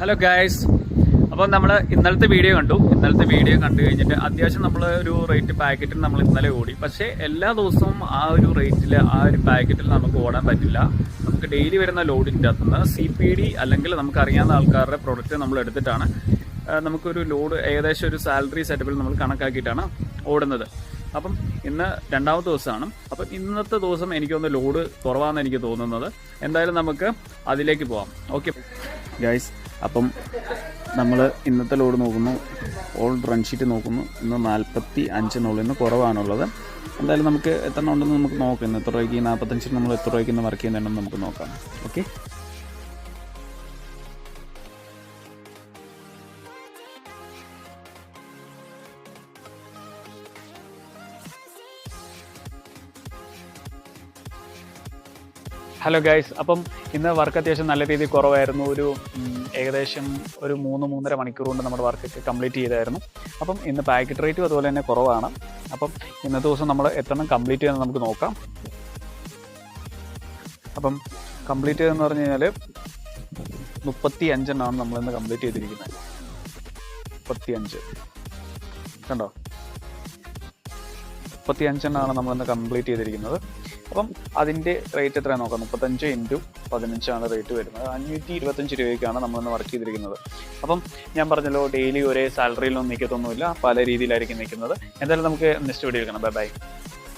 Hello guys, അപ്പോൾ നമ്മൾ ഇന്നലത്തെ വീഡിയോ കണ്ടു കഴിഞ്ഞിട്ട് അത്യാവശ്യം നമ്മൾ ഒരു റേറ്റ് പാക്കറ്റിൽ നമ്മൾ ഇന്നലെ ഓടി. പക്ഷേ എല്ലാ ദിവസവും ആ ഒരു റേറ്റിൽ ആ ഒരു പാക്കറ്റിൽ നമുക്ക് ഓടാൻ പറ്റില്ല. നമുക്ക് ഡെയിലി വരുന്ന ലോഡിൻ്റെ അകത്തുനിന്ന് CPD അല്ലെങ്കിൽ നമുക്ക് അറിയാവുന്ന ആൾക്കാരുടെ പ്രൊഡക്റ്റ് നമ്മൾ എടുത്തിട്ടാണ് നമുക്കൊരു ലോഡ് ഏകദേശം ഒരു സാലറി സെറ്റപ്പിൽ നമ്മൾ കണക്കാക്കിയിട്ടാണ് ഓടുന്നത്. അപ്പം ഇന്ന് രണ്ടാമത്തെ ദിവസമാണ്. അപ്പം ഇന്നത്തെ ദിവസം എനിക്കൊന്ന് ലോഡ് കുറവാണെന്ന് എനിക്ക് തോന്നുന്നത്. എന്തായാലും നമുക്ക് അതിലേക്ക് പോവാം. ഓക്കെ ഗൈസ്, അപ്പം നമ്മൾ ഇന്നത്തെ ലോഡ് നോക്കുന്നു, ഓൾഡ് റൺ ഷീറ്റ് നോക്കുന്നു. ഇന്ന് 45 ഇന്ന് കുറവാണുള്ളത്. എന്തായാലും നമുക്ക് എത്ര ഉണ്ടെന്ന് നമുക്ക് നോക്കാം. ഇന്ന് എത്ര രൂപയ്ക്ക് 45 നമ്മൾ എത്ര രൂപയ്ക്ക് ഇന്ന് വർക്ക് ചെയ്യുന്നുണ്ടെന്ന് നമുക്ക് നോക്കാം. ഓക്കെ, ഹലോ ഗൈസ്, അപ്പം ഇന്ന് വർക്ക് അത്യാവശ്യം നല്ല രീതിയിൽ കുറവായിരുന്നു. ഏകദേശം ഒരു 3-3.5 മണിക്കൂർ കൊണ്ട് നമ്മുടെ വർക്കൊക്കെ കംപ്ലീറ്റ് ചെയ്തായിരുന്നു. അപ്പം ഇന്ന് പാക്കറ്റ് റേറ്റും അതുപോലെ തന്നെ കുറവാണ്. അപ്പം ഇന്നത്തെ ദിവസം നമ്മൾ എത്രണ്ണം കംപ്ലീറ്റ് ചെയ്യുന്നത് നമുക്ക് നോക്കാം. അപ്പം കംപ്ലീറ്റ് ചെയ്തെന്ന് പറഞ്ഞു കഴിഞ്ഞാൽ 35 എണ്ണമാണ് നമ്മളിന്ന് കംപ്ലീറ്റ് ചെയ്തിരിക്കുന്നത്. 35 കണ്ടോ, 35 എണ്ണമാണ് നമ്മളിന്ന് കംപ്ലീറ്റ് ചെയ്തിരിക്കുന്നത്. അപ്പം അതിൻ്റെ റേറ്റ് എത്രയാണ് നോക്കാം. 35 × 15 റേറ്റ് വരുന്നത്. 525 രൂപയ്ക്കാണ് നമ്മളിന്ന് വർക്ക് ചെയ്തിരിക്കുന്നത്. അപ്പം ഞാൻ പറഞ്ഞല്ലോ, ഡെയിലി ഒരേ സാലറിയിലൊന്നും നിൽക്കത്തൊന്നുമില്ല, പല രീതിയിലായിരിക്കും നിൽക്കുന്നത്. എന്തായാലും നമുക്ക് നെക്സ്റ്റ് വീഡിയോയിൽ കാണാം. ബൈ.